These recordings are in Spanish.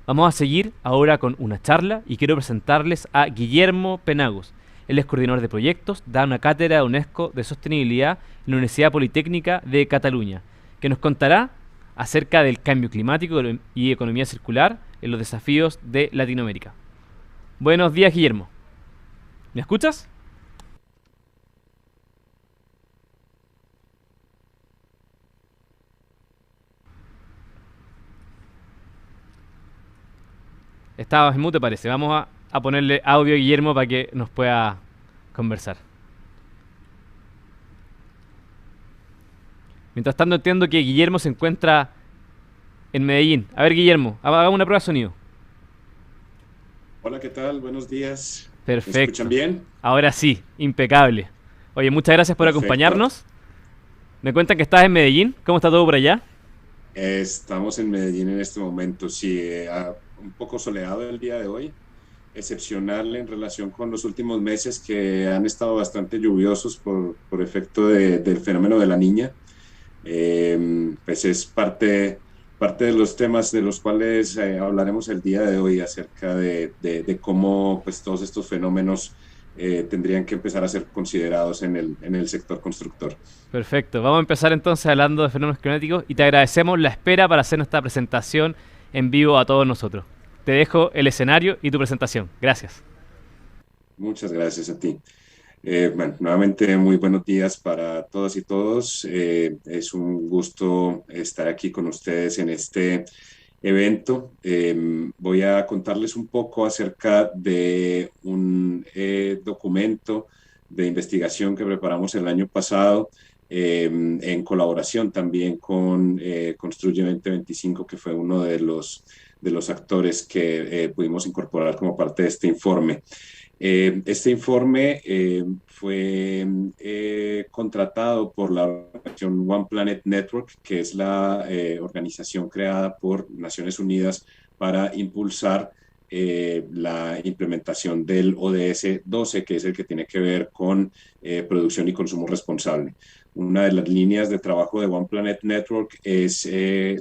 Vamos a seguir ahora con una charla y quiero presentarles a Guillermo Penagos. Él es coordinador de proyectos, da una cátedra de UNESCO de sostenibilidad en la Universidad Politécnica de Cataluña, que nos contará acerca del cambio climático y economía circular en los desafíos de Latinoamérica. Buenos días, Guillermo. ¿Me escuchas? Estabas en mute, parece. Vamos a ponerle audio a Guillermo para que nos pueda conversar. Mientras tanto, entiendo que Guillermo se encuentra en Medellín. A ver, Guillermo, hagamos una prueba de sonido. Hola, ¿qué tal? Buenos días. ¿Me escuchan Perfecto. bien? Ahora sí, impecable. Oye, muchas gracias por Perfecto. acompañarnos. Me cuentan que estás en Medellín. ¿Cómo está todo por allá? Estamos en Medellín en este momento. Sí, un poco soleado el día de hoy, excepcional en relación con los últimos meses que han estado bastante lluviosos por efecto del fenómeno de la niña. Pues es parte de los temas de los cuales hablaremos el día de hoy acerca de cómo pues, todos estos fenómenos tendrían que empezar a ser considerados en el sector constructor. Perfecto. Vamos a empezar entonces hablando de fenómenos climáticos y te agradecemos la espera para hacer nuestra presentación en vivo a todos nosotros. Te dejo el escenario y tu presentación. Gracias. Muchas gracias a ti. Bueno, nuevamente muy buenos días para todas y todos. Es un gusto estar aquí con ustedes en este evento. Voy a contarles un poco acerca de un documento de investigación que preparamos el año pasado en colaboración también con Construye 2025, que fue uno de los actores que pudimos incorporar como parte de este informe. Este informe fue contratado por la organización One Planet Network, que es la organización creada por Naciones Unidas para impulsar la implementación del ODS 12, que es el que tiene que ver con producción y consumo responsable. Una de las líneas de trabajo de One Planet Network es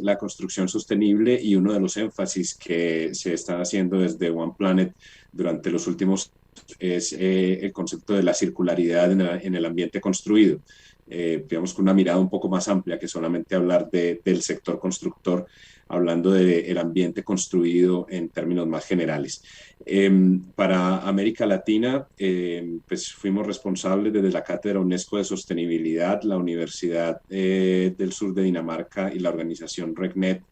la construcción sostenible y uno de los énfasis que se están haciendo desde One Planet durante los últimos es el concepto de la circularidad en el ambiente construido. Digamos con una mirada un poco más amplia que solamente hablar del sector constructor, hablando del ambiente construido en términos más generales. Para América Latina, pues fuimos responsables desde la Cátedra UNESCO de Sostenibilidad, la Universidad del Sur de Dinamarca y la organización RegNet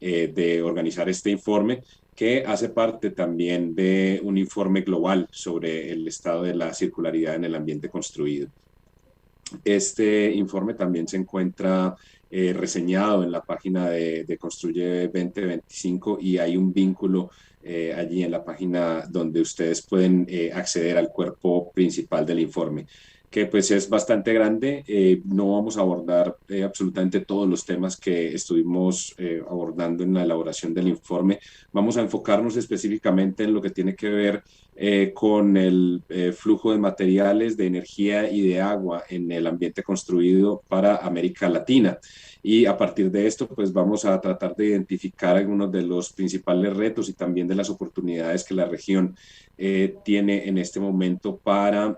de organizar este informe que hace parte también de un informe global sobre el estado de la circularidad en el ambiente construido. Este informe también se encuentra reseñado en la página de Construye 2025 y hay un vínculo allí en la página donde ustedes pueden acceder al cuerpo principal del informe, que pues es bastante grande. No vamos a abordar absolutamente todos los temas que estuvimos abordando en la elaboración del informe. Vamos a enfocarnos específicamente en lo que tiene que ver con el flujo de materiales, de energía y de agua en el ambiente construido para América Latina. Y a partir de esto, pues vamos a tratar de identificar algunos de los principales retos y también de las oportunidades que la región tiene en este momento para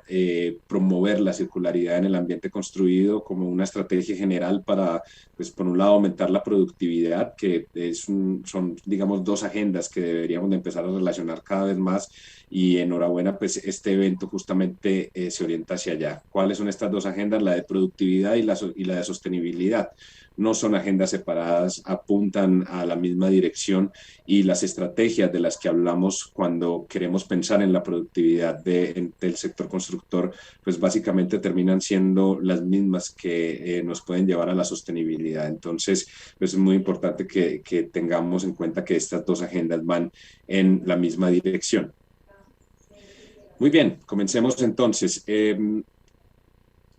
promover la circularidad en el ambiente construido como una estrategia general para, pues por un lado, aumentar la productividad, que son, digamos, dos agendas que deberíamos de empezar a relacionar cada vez más y enhorabuena, pues este evento justamente se orienta hacia allá. ¿Cuáles son estas dos agendas? La de productividad y la de sostenibilidad. No son agendas separadas, apuntan a la misma dirección y las estrategias de las que hablamos cuando queremos pensar en la productividad del sector constructor, pues básicamente terminan siendo las mismas que nos pueden llevar a la sostenibilidad. Entonces, pues es muy importante que tengamos en cuenta que estas dos agendas van en la misma dirección. Muy bien, comencemos entonces.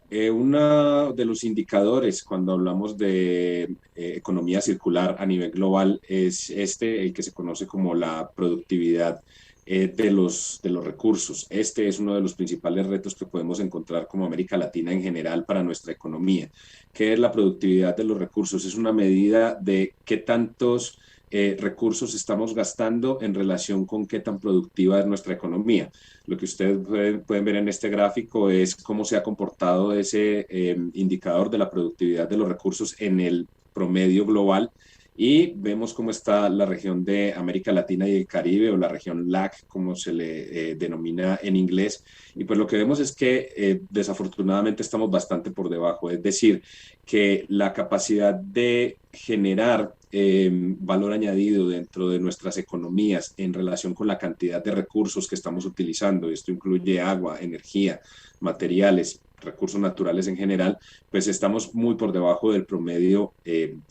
Uno de los indicadores cuando hablamos de economía circular a nivel global es este, el que se conoce como la productividad de los recursos. Este es uno de los principales retos que podemos encontrar como América Latina en general para nuestra economía. ¿Qué es la productividad de los recursos? Es una medida de qué tantos recursos estamos gastando en relación con qué tan productiva es nuestra economía. Lo que ustedes pueden ver en este gráfico es cómo se ha comportado ese indicador de la productividad de los recursos en el promedio global, y vemos cómo está la región de América Latina y el Caribe, o la región LAC, como se le denomina en inglés. Y pues lo que vemos es que desafortunadamente estamos bastante por debajo, es decir, que la capacidad de generar valor añadido dentro de nuestras economías en relación con la cantidad de recursos que estamos utilizando, esto incluye agua, energía, materiales, recursos naturales en general, pues estamos muy por debajo del promedio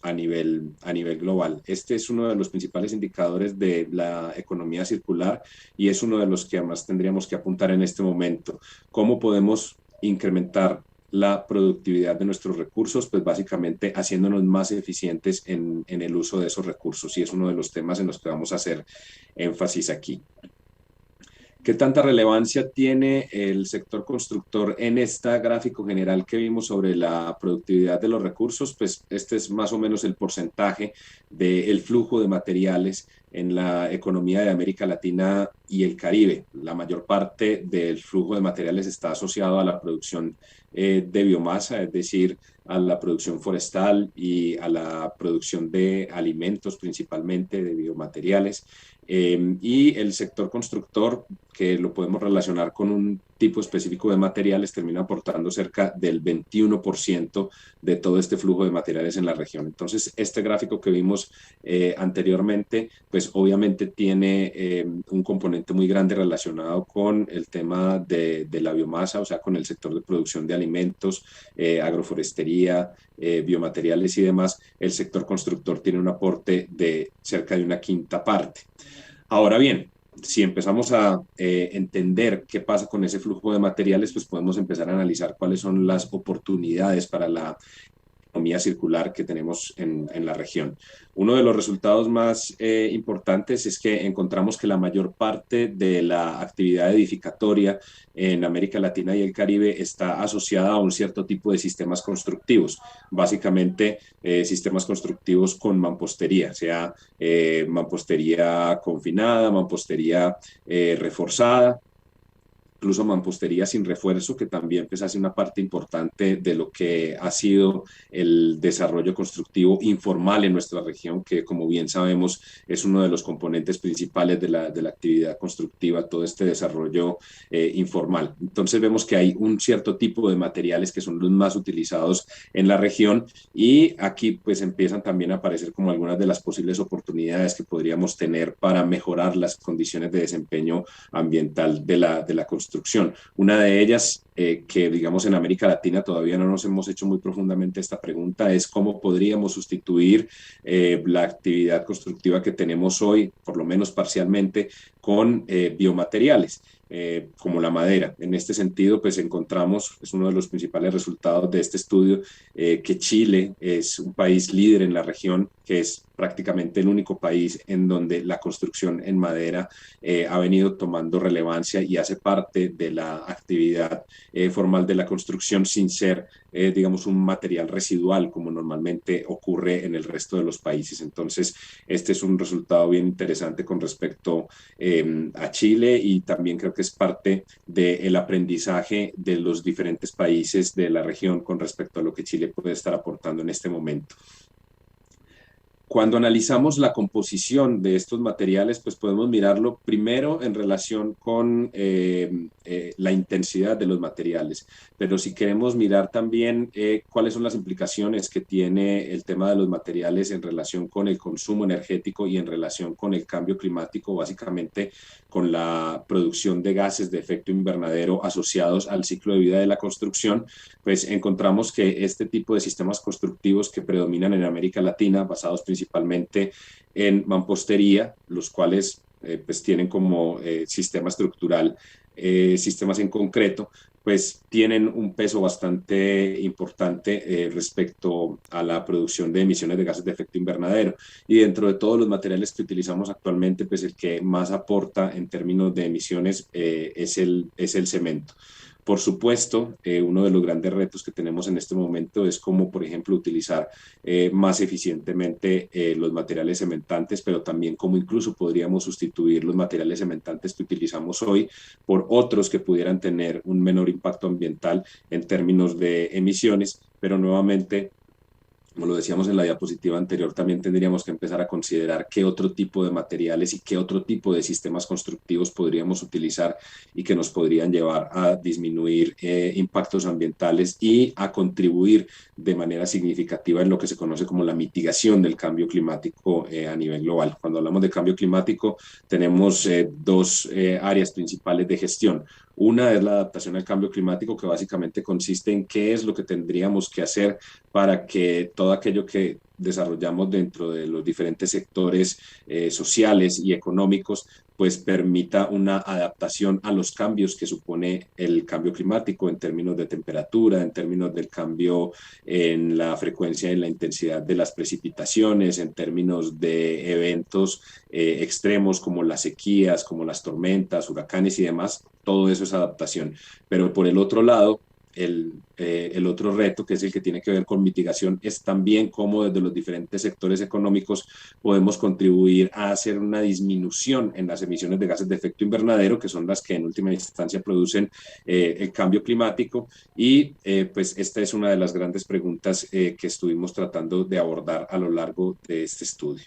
a nivel global. Este es uno de los principales indicadores de la economía circular, y es uno de los que además tendríamos que apuntar en este momento. ¿Cómo podemos incrementar la productividad de nuestros recursos? Pues básicamente haciéndonos más eficientes en el uso de esos recursos, y es uno de los temas en los que vamos a hacer énfasis aquí. ¿Qué tanta relevancia tiene el sector constructor en este gráfico general que vimos sobre la productividad de los recursos? Pues este es más o menos el porcentaje del flujo de materiales en la economía de América Latina y el Caribe. La mayor parte del flujo de materiales está asociado a la producción de biomasa, es decir, a la producción forestal y a la producción de alimentos, principalmente de biomateriales. Y el sector constructor, que lo podemos relacionar con un tipo específico de materiales, termina aportando cerca del 21% de todo este flujo de materiales en la región. Entonces, este gráfico que vimos anteriormente, pues obviamente tiene un componente muy grande relacionado con el tema de la biomasa, o sea, con el sector de producción de alimentos, agroforestería, biomateriales y demás. El sector constructor tiene un aporte de cerca de una quinta parte. Ahora bien, si empezamos a entender qué pasa con ese flujo de materiales, pues podemos empezar a analizar cuáles son las oportunidades para la economía circular que tenemos en la región. Uno de los resultados más importantes es que encontramos que la mayor parte de la actividad edificatoria en América Latina y el Caribe está asociada a un cierto tipo de sistemas constructivos, básicamente sistemas constructivos con mampostería, sea mampostería confinada, mampostería reforzada, incluso mampostería sin refuerzo, que también pues, hace una parte importante de lo que ha sido el desarrollo constructivo informal en nuestra región, que como bien sabemos es uno de los componentes principales de la actividad constructiva, todo este desarrollo informal. Entonces vemos que hay un cierto tipo de materiales que son los más utilizados en la región, y aquí pues empiezan también a aparecer como algunas de las posibles oportunidades que podríamos tener para mejorar las condiciones de desempeño ambiental de la construcción. Una de ellas, que digamos en América Latina todavía no nos hemos hecho muy profundamente esta pregunta, es cómo podríamos sustituir la actividad constructiva que tenemos hoy, por lo menos parcialmente, con biomateriales. Como la madera. En este sentido, pues encontramos, es uno de los principales resultados de este estudio, que Chile es un país líder en la región, que es prácticamente el único país en donde la construcción en madera ha venido tomando relevancia y hace parte de la actividad formal de la construcción, sin ser, digamos, un material residual como normalmente ocurre en el resto de los países. Entonces, este es un resultado bien interesante con respecto a Chile, y también creo que es parte del aprendizaje de los diferentes países de la región con respecto a lo que Chile puede estar aportando en este momento. Cuando analizamos la composición de estos materiales, pues podemos mirarlo primero en relación con la intensidad de los materiales, pero si queremos mirar también cuáles son las implicaciones que tiene el tema de los materiales en relación con el consumo energético y en relación con el cambio climático, básicamente con la producción de gases de efecto invernadero asociados al ciclo de vida de la construcción, pues encontramos que este tipo de sistemas constructivos que predominan en América Latina, basados principalmente en mampostería, los cuales pues tienen como sistema estructural sistemas en concreto, pues tienen un peso bastante importante respecto a la producción de emisiones de gases de efecto invernadero. Y dentro de todos los materiales que utilizamos actualmente, pues el que más aporta en términos de emisiones es el cemento. Por supuesto, uno de los grandes retos que tenemos en este momento es cómo, por ejemplo, utilizar más eficientemente los materiales cementantes, pero también cómo incluso podríamos sustituir los materiales cementantes que utilizamos hoy por otros que pudieran tener un menor impacto ambiental en términos de emisiones, pero nuevamente, como lo decíamos en la diapositiva anterior, también tendríamos que empezar a considerar qué otro tipo de materiales y qué otro tipo de sistemas constructivos podríamos utilizar y que nos podrían llevar a disminuir impactos ambientales y a contribuir de manera significativa en lo que se conoce como la mitigación del cambio climático a nivel global. Cuando hablamos de cambio climático, tenemos dos áreas principales de gestión. Una es la adaptación al cambio climático, que básicamente consiste en qué es lo que tendríamos que hacer para que todo aquello que desarrollamos dentro de los diferentes sectores sociales y económicos, pues permita una adaptación a los cambios que supone el cambio climático en términos de temperatura, en términos del cambio en la frecuencia y la intensidad de las precipitaciones, en términos de eventos extremos como las sequías, como las tormentas, huracanes y demás. Todo eso es adaptación. Pero por el otro lado, el otro reto, que es el que tiene que ver con mitigación, es también cómo desde los diferentes sectores económicos podemos contribuir a hacer una disminución en las emisiones de gases de efecto invernadero, que son las que en última instancia producen el cambio climático. Y pues esta es una de las grandes preguntas que estuvimos tratando de abordar a lo largo de este estudio.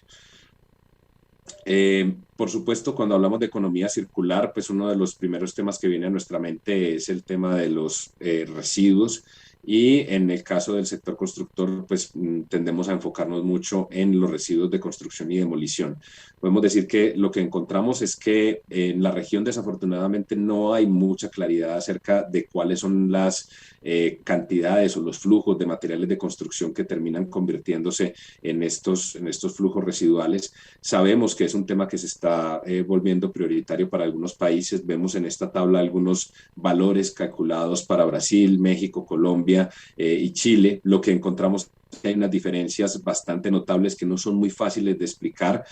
Por supuesto, cuando hablamos de economía circular, pues uno de los primeros temas que viene a nuestra mente es el tema de los residuos. Y en el caso del sector constructor, pues tendemos a enfocarnos mucho en los residuos de construcción y demolición. Podemos decir que lo que encontramos es que en la región desafortunadamente no hay mucha claridad acerca de cuáles son las cantidades o los flujos de materiales de construcción que terminan convirtiéndose en estos flujos residuales. Sabemos que es un tema que se está volviendo prioritario para algunos países. Vemos en esta tabla algunos valores calculados para Brasil, México, Colombia y Chile. Lo que encontramos hay unas diferencias bastante notables que no son muy fáciles de explicar.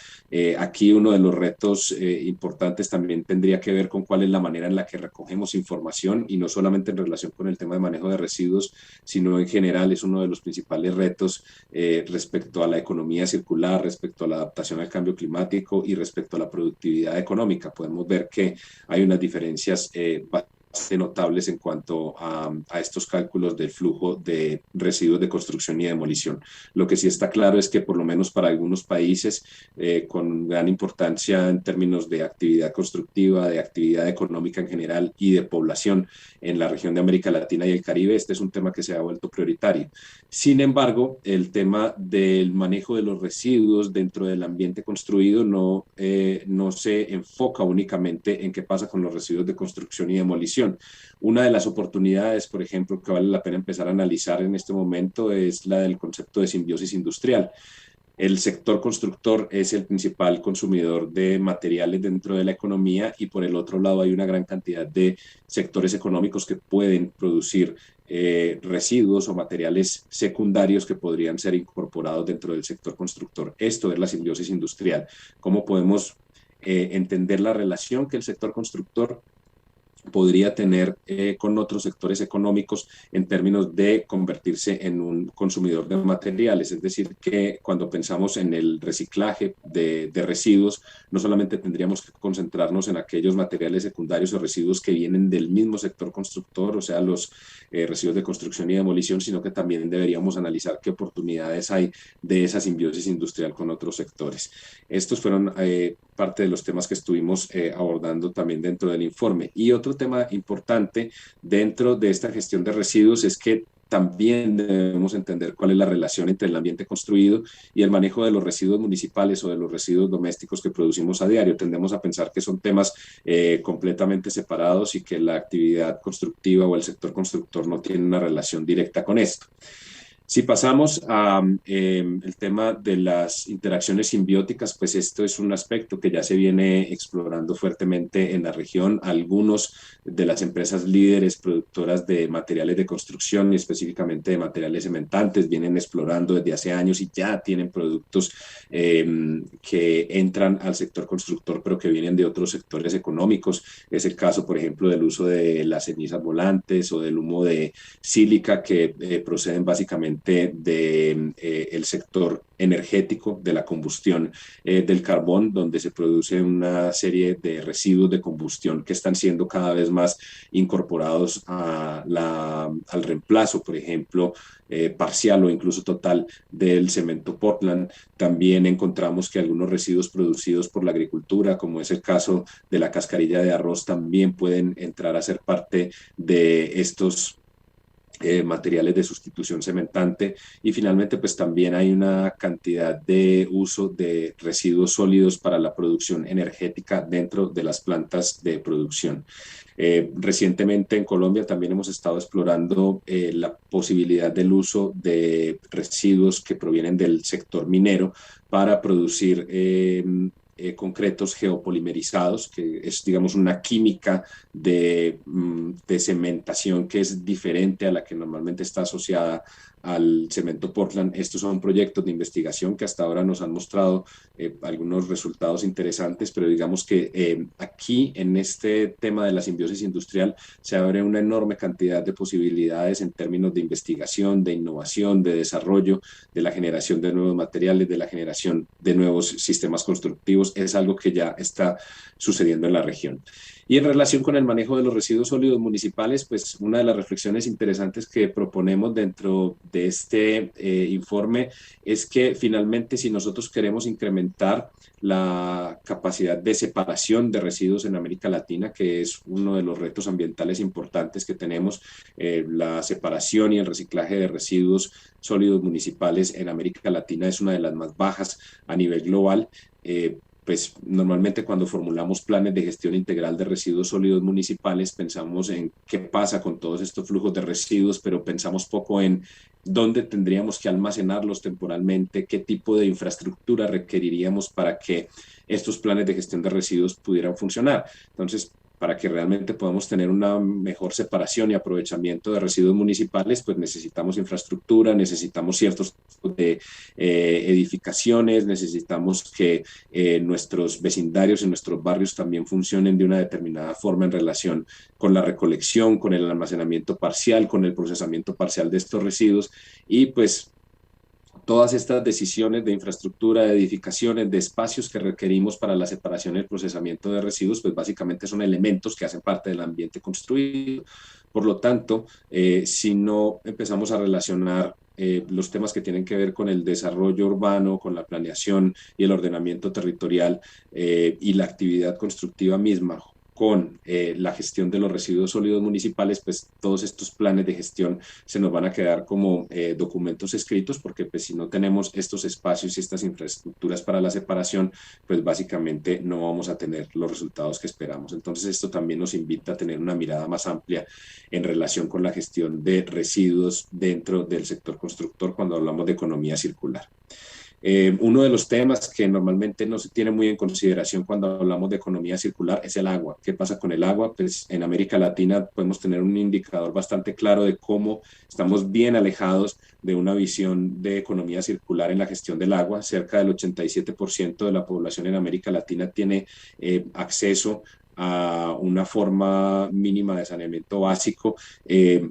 Aquí uno de los retos importantes también tendría que ver con cuál es la manera en la que recogemos información, y no solamente en relación con el tema de manejo de residuos, sino en general es uno de los principales retos respecto a la economía circular, respecto a la adaptación al cambio climático y respecto a la productividad económica. Podemos ver que hay unas diferencias bastante notables en cuanto a estos cálculos del flujo de residuos de construcción y demolición. Lo que sí está claro es que por lo menos para algunos países con gran importancia en términos de actividad constructiva, de actividad económica en general y de población en la región de América Latina y el Caribe, este es un tema que se ha vuelto prioritario. Sin embargo, el tema del manejo de los residuos dentro del ambiente construido no se enfoca únicamente en qué pasa con los residuos de construcción y demolición. Una de las oportunidades, por ejemplo, que vale la pena empezar a analizar en este momento es la del concepto de simbiosis industrial. El sector constructor es el principal consumidor de materiales dentro de la economía, y por el otro lado hay una gran cantidad de sectores económicos que pueden producir residuos o materiales secundarios que podrían ser incorporados dentro del sector constructor. Esto es la simbiosis industrial. ¿Cómo podemos entender la relación que el sector constructor podría tener con otros sectores económicos en términos de convertirse en un consumidor de materiales? Es decir, que cuando pensamos en el reciclaje de residuos, no solamente tendríamos que concentrarnos en aquellos materiales secundarios o residuos que vienen del mismo sector constructor, o sea, los residuos de construcción y demolición, sino que también deberíamos analizar qué oportunidades hay de esa simbiosis industrial con otros sectores. Estos fueron parte de los temas que estuvimos abordando también dentro del informe. Y otro tema importante dentro de esta gestión de residuos es que también debemos entender cuál es la relación entre el ambiente construido y el manejo de los residuos municipales o de los residuos domésticos que producimos a diario. Tendemos a pensar que son temas completamente separados y que la actividad constructiva o el sector constructor no tiene una relación directa con esto. Si pasamos a el tema de las interacciones simbióticas, pues esto es un aspecto que ya se viene explorando fuertemente en la región. Algunos de las empresas líderes productoras de materiales de construcción y específicamente de materiales cementantes vienen explorando desde hace años y ya tienen productos que entran al sector constructor, pero que vienen de otros sectores económicos. Es el caso, por ejemplo, del uso de las cenizas volantes o del humo de sílica que proceden básicamente de el sector energético de la combustión del carbón, donde se produce una serie de residuos de combustión que están siendo cada vez más incorporados al reemplazo, por ejemplo, parcial o incluso total del cemento Portland. También encontramos que algunos residuos producidos por la agricultura, como es el caso de la cascarilla de arroz, también pueden entrar a ser parte de estos materiales de sustitución cementante. Y finalmente pues también hay una cantidad de uso de residuos sólidos para la producción energética dentro de las plantas de producción. Recientemente en Colombia también hemos estado explorando la posibilidad del uso de residuos que provienen del sector minero para producir concretos geopolimerizados, que es, digamos, una química de cementación que es diferente a la que normalmente está asociada al cemento Portland. Estos son proyectos de investigación que hasta ahora nos han mostrado algunos resultados interesantes, pero digamos que aquí en este tema de la simbiosis industrial se abre una enorme cantidad de posibilidades en términos de investigación, de innovación, de desarrollo, de la generación de nuevos materiales, de la generación de nuevos sistemas constructivos. Es algo que ya está sucediendo en la región. Y en relación con el manejo de los residuos sólidos municipales, pues una de las reflexiones interesantes que proponemos dentro de este informe es que finalmente si nosotros queremos incrementar la capacidad de separación de residuos en América Latina, que es uno de los retos ambientales importantes que tenemos, la separación y el reciclaje de residuos sólidos municipales en América Latina es una de las más bajas a nivel global. Pues normalmente cuando formulamos planes de gestión integral de residuos sólidos municipales pensamos en qué pasa con todos estos flujos de residuos, pero pensamos poco en dónde tendríamos que almacenarlos temporalmente, qué tipo de infraestructura requeriríamos para que estos planes de gestión de residuos pudieran funcionar. Entonces, para que realmente podamos tener una mejor separación y aprovechamiento de residuos municipales, pues necesitamos infraestructura, necesitamos ciertos tipos de edificaciones, necesitamos que nuestros vecindarios y nuestros barrios también funcionen de una determinada forma en relación con la recolección, con el almacenamiento parcial, con el procesamiento parcial de estos residuos y pues todas estas decisiones de infraestructura, de edificaciones, de espacios que requerimos para la separación y el procesamiento de residuos, pues básicamente son elementos que hacen parte del ambiente construido. Por lo tanto, si no empezamos a relacionar los temas que tienen que ver con el desarrollo urbano, con la planeación y el ordenamiento territorial y la actividad constructiva misma, con la gestión de los residuos sólidos municipales, pues todos estos planes de gestión se nos van a quedar como documentos escritos, porque pues si no tenemos estos espacios y estas infraestructuras para la separación, pues básicamente no vamos a tener los resultados que esperamos. Entonces esto también nos invita a tener una mirada más amplia en relación con la gestión de residuos dentro del sector constructor cuando hablamos de economía circular. Uno de los temas que normalmente no se tiene muy en consideración cuando hablamos de economía circular es el agua. ¿Qué pasa con el agua? Pues en América Latina podemos tener un indicador bastante claro de cómo estamos bien alejados de una visión de economía circular en la gestión del agua. Cerca del 87% de la población en América Latina tiene acceso a una forma mínima de saneamiento básico.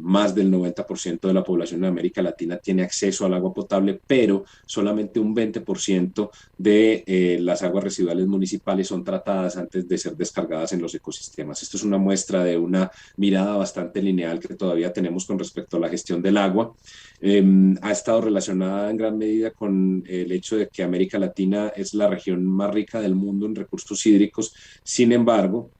Más del 90% de la población de América Latina tiene acceso al agua potable, pero solamente un 20% de las aguas residuales municipales son tratadas antes de ser descargadas en los ecosistemas. Esto es una muestra de una mirada bastante lineal que todavía tenemos con respecto a la gestión del agua. Ha estado relacionada en gran medida con el hecho de que América Latina es la región más rica del mundo en recursos hídricos. Sin embargo,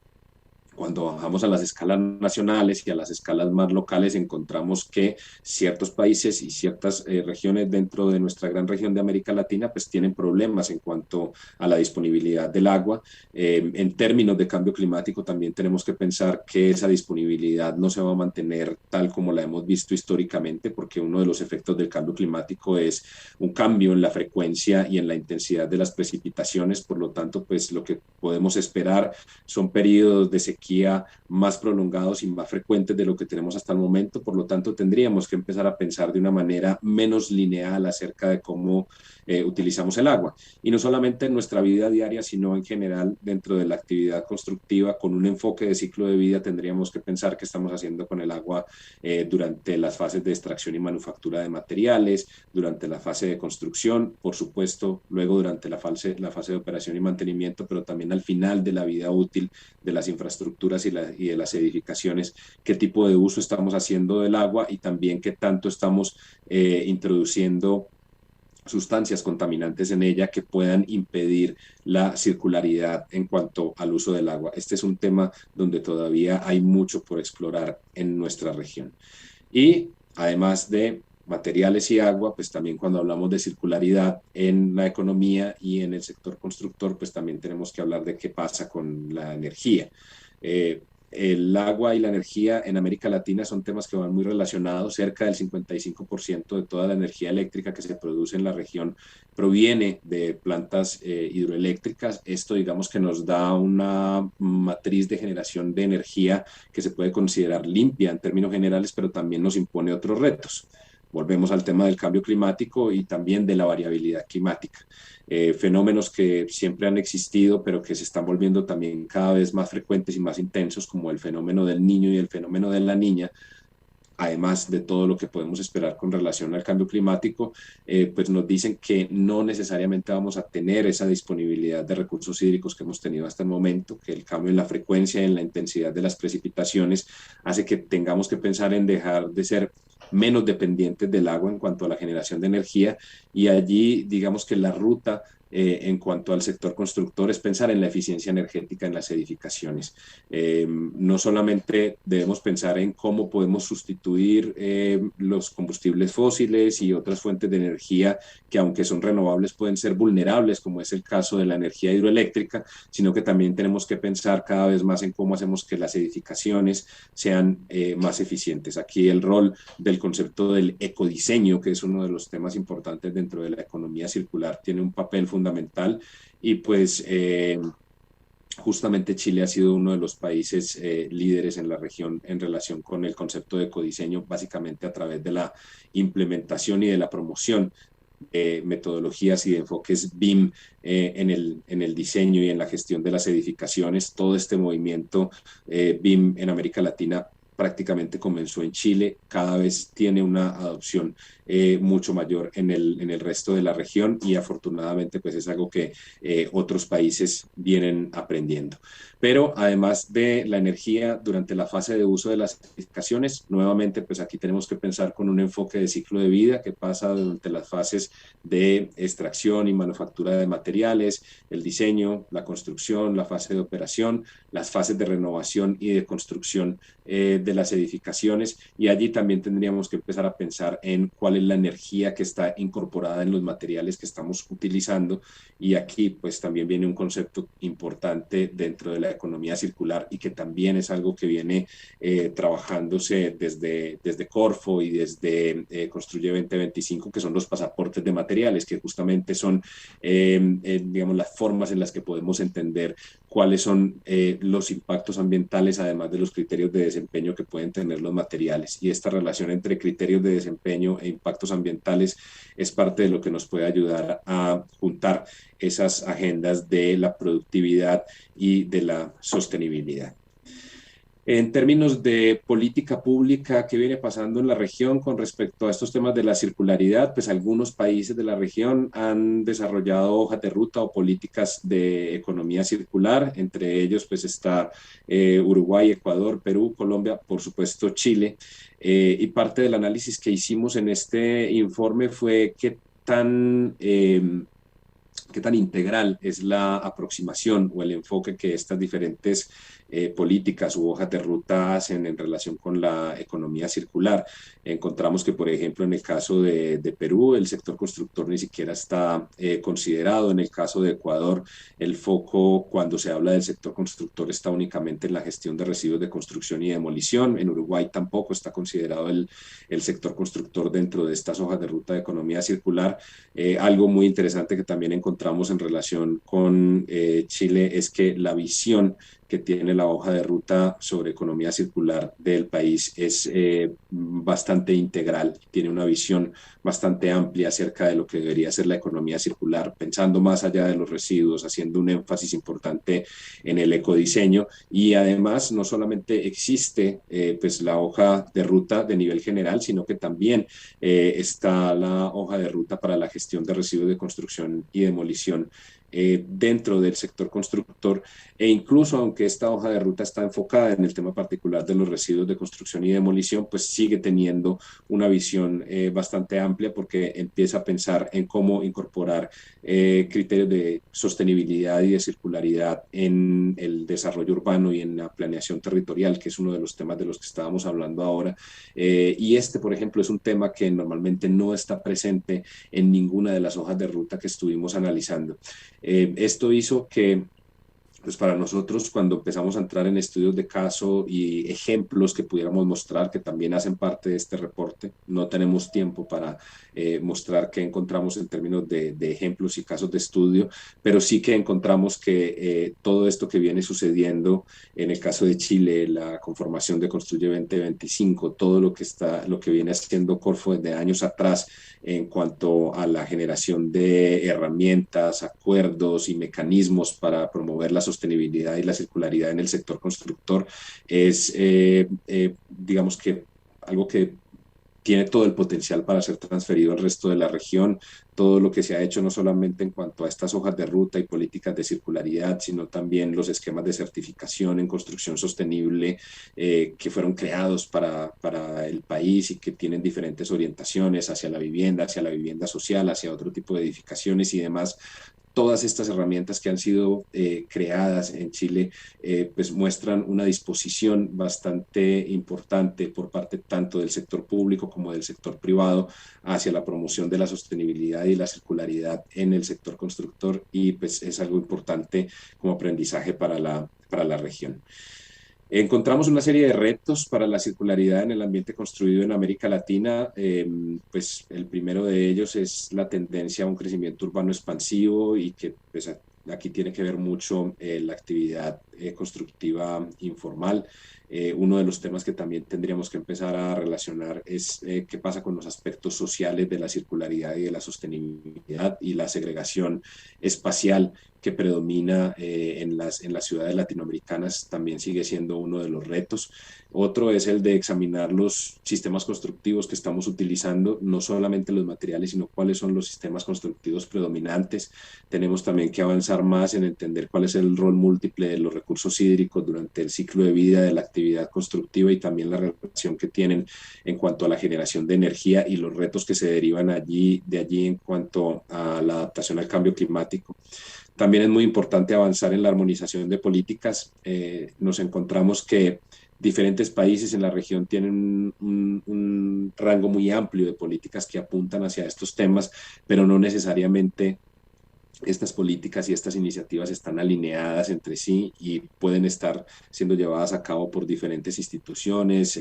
Cuando bajamos a las escalas nacionales y a las escalas más locales, encontramos que ciertos países y ciertas regiones dentro de nuestra gran región de América Latina pues tienen problemas en cuanto a la disponibilidad del agua. En términos de cambio climático también tenemos que pensar que esa disponibilidad no se va a mantener tal como la hemos visto históricamente, porque uno de los efectos del cambio climático es un cambio en la frecuencia y en la intensidad de las precipitaciones. Por lo tanto, pues lo que podemos esperar son periodos de sequía más prolongados y más frecuentes de lo que tenemos hasta el momento. Por lo tanto, tendríamos que empezar a pensar de una manera menos lineal acerca de cómo utilizamos el agua. Y no solamente en nuestra vida diaria, sino en general dentro de la actividad constructiva, con un enfoque de ciclo de vida, tendríamos que pensar qué estamos haciendo con el agua durante las fases de extracción y manufactura de materiales, durante la fase de construcción, por supuesto, luego durante la fase de operación y mantenimiento, pero también al final de la vida útil de las infraestructuras y de las edificaciones, qué tipo de uso estamos haciendo del agua y también qué tanto estamos introduciendo sustancias contaminantes en ella que puedan impedir la circularidad en cuanto al uso del agua. Este es un tema donde todavía hay mucho por explorar en nuestra región. Y además de materiales y agua, pues también cuando hablamos de circularidad en la economía y en el sector constructor, pues también tenemos que hablar de qué pasa con la energía. El agua y la energía en América Latina son temas que van muy relacionados. Cerca del 55% de toda la energía eléctrica que se produce en la región proviene de plantas hidroeléctricas. Esto, digamos, que nos da una matriz de generación de energía que se puede considerar limpia en términos generales, pero también nos impone otros retos. Volvemos al tema del cambio climático y también de la variabilidad climática. Fenómenos que siempre han existido, pero que se están volviendo también cada vez más frecuentes y más intensos, como el fenómeno del niño y el fenómeno de la niña, además de todo lo que podemos esperar con relación al cambio climático, pues nos dicen que no necesariamente vamos a tener esa disponibilidad de recursos hídricos que hemos tenido hasta el momento, que el cambio en la frecuencia y en la intensidad de las precipitaciones hace que tengamos que pensar en dejar de ser menos dependientes del agua en cuanto a la generación de energía, y allí digamos que la ruta en cuanto al sector constructor es pensar en la eficiencia energética en las edificaciones. No solamente debemos pensar en cómo podemos sustituir los combustibles fósiles y otras fuentes de energía que, aunque son renovables, pueden ser vulnerables, como es el caso de la energía hidroeléctrica, sino que también tenemos que pensar cada vez más en cómo hacemos que las edificaciones sean más eficientes. Aquí el rol del concepto del ecodiseño, que es uno de los temas importantes dentro de la economía circular, tiene un papel fundamental. Y pues justamente Chile ha sido uno de los países líderes en la región en relación con el concepto de ecodiseño, básicamente a través de la implementación y de la promoción metodologías y de enfoques BIM en el diseño y en la gestión de las edificaciones. Todo este movimiento BIM en América Latina prácticamente comenzó en Chile, cada vez tiene una adopción mucho mayor en el resto de la región, y afortunadamente pues es algo que otros países vienen aprendiendo. Pero además de la energía, durante la fase de uso de las edificaciones, nuevamente pues aquí tenemos que pensar con un enfoque de ciclo de vida que pasa durante las fases de extracción y manufactura de materiales, el diseño, la construcción, la fase de operación, las fases de renovación y de construcción de las edificaciones, y allí también tendríamos que empezar a pensar en cuál es la energía que está incorporada en los materiales que estamos utilizando, y aquí pues también viene un concepto importante dentro de la economía circular y que también es algo que viene trabajándose desde Corfo y desde Construye 2025, que son los pasaportes de materiales, que justamente son digamos las formas en las que podemos entender cuáles son los impactos ambientales, además de los criterios de desempeño que pueden tener los materiales. Y esta relación entre criterios de desempeño e impactos ambientales es parte de lo que nos puede ayudar a juntar esas agendas de la productividad y de la sostenibilidad. En términos de política pública, ¿qué viene pasando en la región con respecto a estos temas de la circularidad? Pues algunos países de la región han desarrollado hojas de ruta o políticas de economía circular. Entre ellos pues está Uruguay, Ecuador, Perú, Colombia, por supuesto Chile. Y parte del análisis que hicimos en este informe fue qué tan qué tan integral es la aproximación o el enfoque que estas diferentes políticas u hojas de ruta hacen en relación con la economía circular. Encontramos que, por ejemplo, en el caso de Perú, el sector constructor ni siquiera está considerado. En el caso de Ecuador, el foco cuando se habla del sector constructor está únicamente en la gestión de residuos de construcción y demolición. En Uruguay tampoco está considerado el sector constructor dentro de estas hojas de ruta de economía circular. Algo muy interesante que también encontramos en relación con Chile es que la visión que tiene la hoja de ruta sobre economía circular del país es bastante integral, tiene una visión bastante amplia acerca de lo que debería ser la economía circular, pensando más allá de los residuos, haciendo un énfasis importante en el ecodiseño y además no solamente existe pues la hoja de ruta de nivel general, sino que también está la hoja de ruta para la gestión de residuos de construcción y demolición dentro del sector constructor e incluso aunque esta hoja de ruta está enfocada en el tema particular de los residuos de construcción y demolición, pues sigue teniendo una visión bastante amplia porque empieza a pensar en cómo incorporar criterios de sostenibilidad y de circularidad en el desarrollo urbano y en la planeación territorial, que es uno de los temas de los que estábamos hablando ahora. Y este, por ejemplo, es un tema que normalmente no está presente en ninguna de las hojas de ruta que estuvimos analizando. Esto hizo que pues para nosotros, cuando empezamos a entrar en estudios de caso y ejemplos que pudiéramos mostrar, que también hacen parte de este reporte, no tenemos tiempo para mostrar qué encontramos en términos de ejemplos y casos de estudio, pero sí que encontramos que todo esto que viene sucediendo en el caso de Chile, la conformación de Construye 2025, todo lo que viene haciendo Corfo desde años atrás en cuanto a la generación de herramientas, acuerdos y mecanismos para promover la sostenibilidad y la circularidad en el sector constructor es, digamos que algo que tiene todo el potencial para ser transferido al resto de la región. Todo lo que se ha hecho no solamente en cuanto a estas hojas de ruta y políticas de circularidad, sino también los esquemas de certificación en construcción sostenible que fueron creados para el país y que tienen diferentes orientaciones hacia la vivienda social, hacia otro tipo de edificaciones y demás. Todas estas herramientas que han sido creadas en Chile pues muestran una disposición bastante importante por parte tanto del sector público como del sector privado hacia la promoción de la sostenibilidad y la circularidad en el sector constructor y pues es algo importante como aprendizaje para la región. Encontramos una serie de retos para la circularidad en el ambiente construido en América Latina. Pues el primero de ellos es la tendencia a un crecimiento urbano expansivo y que pues, aquí tiene que ver mucho la actividad constructiva informal. Uno de los temas que también tendríamos que empezar a relacionar es qué pasa con los aspectos sociales de la circularidad y de la sostenibilidad y la segregación espacial que predomina en las ciudades latinoamericanas también sigue siendo uno de los retos. Otro es el de examinar los sistemas constructivos que estamos utilizando, no solamente los materiales, sino cuáles son los sistemas constructivos predominantes. Tenemos también que avanzar más en entender cuál es el rol múltiple de los recursos hídricos durante el ciclo de vida de la actividad constructiva y también la relación que tienen en cuanto a la generación de energía y los retos que se derivan de allí en cuanto a la adaptación al cambio climático. También es muy importante avanzar en la armonización de políticas. Nos encontramos que diferentes países en la región tienen un rango muy amplio de políticas que apuntan hacia estos temas, pero no necesariamente estas políticas y estas iniciativas están alineadas entre sí y pueden estar siendo llevadas a cabo por diferentes instituciones,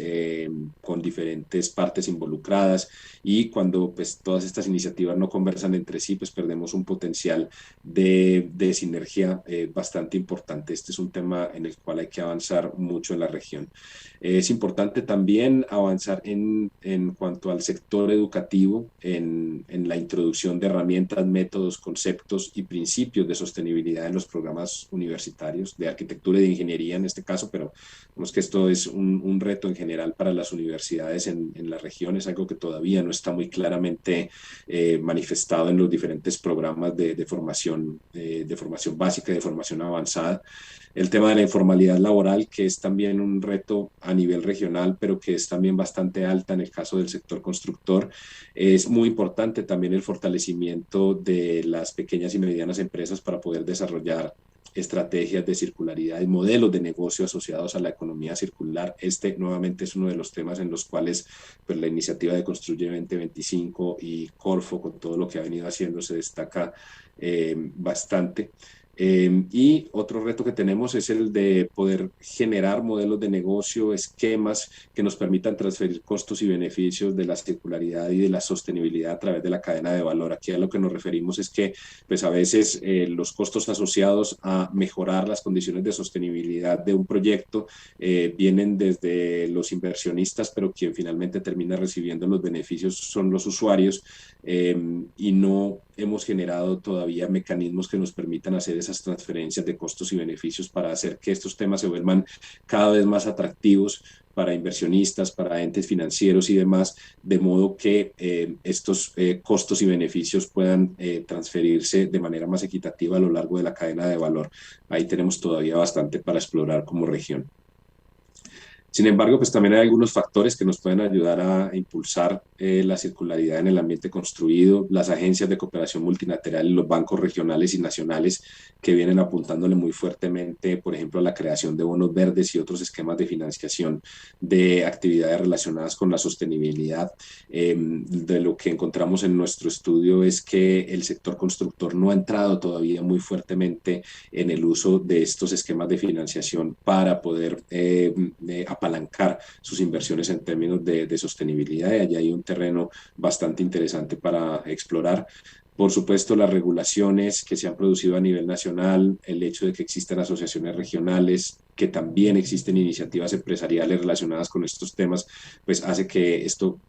con diferentes partes involucradas y cuando pues todas estas iniciativas no conversan entre sí, pues perdemos un potencial de sinergia bastante importante. Este es un tema en el cual hay que avanzar mucho en la región. Es importante también avanzar en cuanto al sector educativo, en la introducción de herramientas, métodos, conceptos y principios de sostenibilidad en los programas universitarios, de arquitectura y de ingeniería en este caso, pero vemos que esto es un reto en general para las universidades en la región, es algo que todavía no está muy claramente manifestado en los diferentes programas de formación básica y de formación avanzada. El tema de la informalidad laboral, que es también un reto a nivel regional, pero que es también bastante alta en el caso del sector constructor. Es muy importante también el fortalecimiento de las pequeñas y medianas empresas para poder desarrollar estrategias de circularidad y modelos de negocio asociados a la economía circular. Este nuevamente es uno de los temas en los cuales pues, la iniciativa de Construye 2025 y Corfo, con todo lo que ha venido haciendo, se destaca bastante. Y otro reto que tenemos es el de poder generar modelos de negocio, esquemas que nos permitan transferir costos y beneficios de la circularidad y de la sostenibilidad a través de la cadena de valor. Aquí a lo que nos referimos es que pues a veces los costos asociados a mejorar las condiciones de sostenibilidad de un proyecto vienen desde los inversionistas, pero quien finalmente termina recibiendo los beneficios son los usuarios, y no hemos generado todavía mecanismos que nos permitan hacer esas transferencias de costos y beneficios para hacer que estos temas se vuelvan cada vez más atractivos para inversionistas, para entes financieros y demás, de modo que estos costos y beneficios puedan transferirse de manera más equitativa a lo largo de la cadena de valor. Ahí tenemos todavía bastante para explorar como región. Sin embargo, pues también hay algunos factores que nos pueden ayudar a impulsar la circularidad en el ambiente construido, las agencias de cooperación multilateral y los bancos regionales y nacionales que vienen apuntándole muy fuertemente, por ejemplo, a la creación de bonos verdes y otros esquemas de financiación de actividades relacionadas con la sostenibilidad. De lo que encontramos en nuestro estudio es que el sector constructor no ha entrado todavía muy fuertemente en el uso de estos esquemas de financiación para poder apalancar sus inversiones en términos de sostenibilidad, y allí hay un terreno bastante interesante para explorar. Por supuesto, las regulaciones que se han producido a nivel nacional, el hecho de que existan asociaciones regionales, que también existen iniciativas empresariales relacionadas con estos temas, pues hace que esto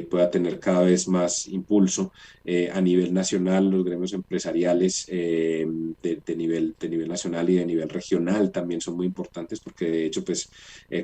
pueda tener cada vez más impulso. A nivel nacional, los gremios empresariales de nivel nacional y de nivel regional también son muy importantes, porque de hecho, pues,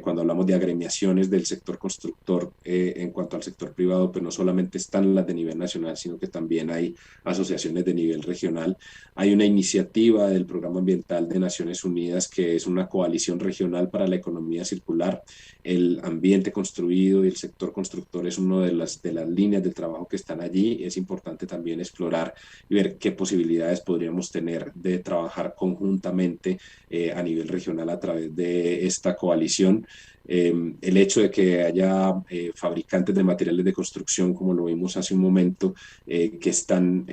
cuando hablamos de agremiaciones del sector constructor en cuanto al sector privado, pues no solamente están las de nivel nacional, sino que también hay asociaciones de nivel regional. Hay una iniciativa del Programa Ambiental de Naciones Unidas que es una coalición regional para la economía circular. El ambiente construido y el sector constructor es uno de las líneas de trabajo que están allí. Es importante también explorar y ver qué posibilidades podríamos tener de trabajar conjuntamente a nivel regional a través de esta coalición. El hecho de que haya fabricantes de materiales de construcción, como lo vimos hace un momento, que están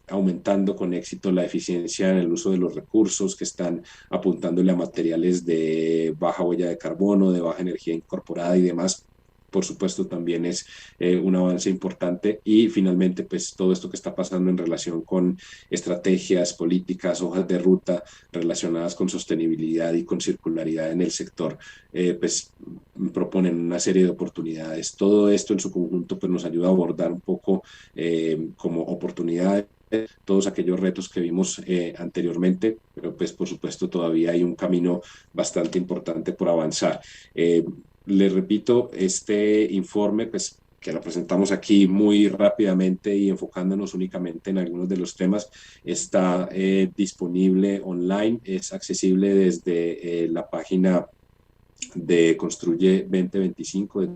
aumentando con éxito la eficiencia en el uso de los recursos, que están apuntándole a materiales de baja huella de carbono, de baja energía incorporada y demás, por supuesto también es un avance importante. Y finalmente, pues todo esto que está pasando en relación con estrategias, políticas, hojas de ruta relacionadas con sostenibilidad y con circularidad en el sector, pues proponen una serie de oportunidades. Todo esto en su conjunto pues nos ayuda a abordar un poco como oportunidades todos aquellos retos que vimos anteriormente, pero pues por supuesto todavía hay un camino bastante importante por avanzar. Les repito, este informe, pues que lo presentamos aquí muy rápidamente y enfocándonos únicamente en algunos de los temas, está disponible online, es accesible desde la página de Construye 2025,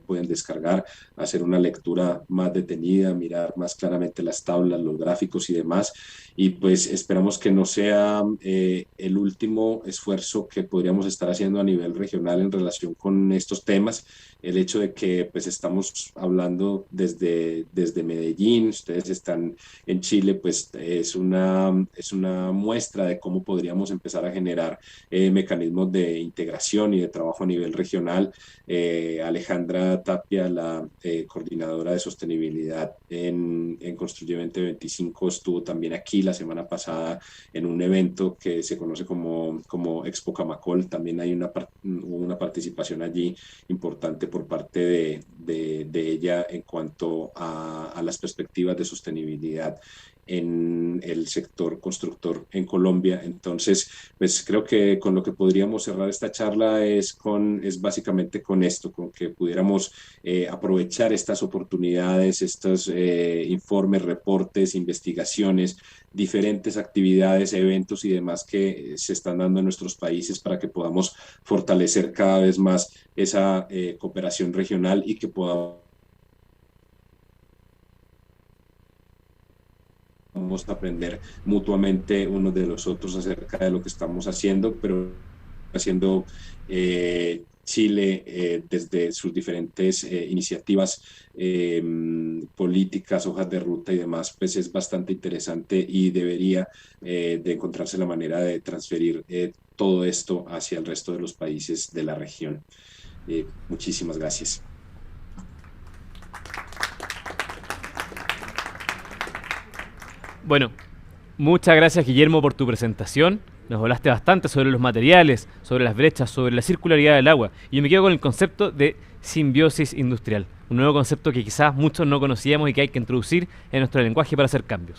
pueden descargar, hacer una lectura más detenida, mirar más claramente las tablas, los gráficos y demás. Y pues esperamos que no sea el último esfuerzo que podríamos estar haciendo a nivel regional en relación con estos temas. El hecho de que pues estamos hablando desde Medellín, ustedes están en Chile, pues es una muestra de cómo podríamos empezar a generar mecanismos de integración y de trabajo a nivel regional. Alejandra Tapia, la coordinadora de sostenibilidad en Construye 2025, estuvo también aquí la semana pasada en un evento que se conoce como Expo Camacol. También hay una participación allí importante por parte de ella en cuanto a las perspectivas de sostenibilidad en el sector constructor en Colombia. Entonces, pues creo que con lo que podríamos cerrar esta charla es básicamente con esto, con que pudiéramos aprovechar estas oportunidades, estos informes, reportes, investigaciones, diferentes actividades, eventos y demás que se están dando en nuestros países para que podamos fortalecer cada vez más esa cooperación regional y que podamos podamos aprender mutuamente unos de los otros acerca de lo que estamos haciendo, pero haciendo Chile desde sus diferentes iniciativas políticas, hojas de ruta y demás, pues es bastante interesante y debería de encontrarse la manera de transferir todo esto hacia el resto de los países de la región. Muchísimas gracias. Bueno, muchas gracias Guillermo por tu presentación. Nos hablaste bastante sobre los materiales, sobre las brechas, sobre la circularidad del agua. Y yo me quedo con el concepto de simbiosis industrial, un nuevo concepto que quizás muchos no conocíamos y que hay que introducir en nuestro lenguaje para hacer cambios.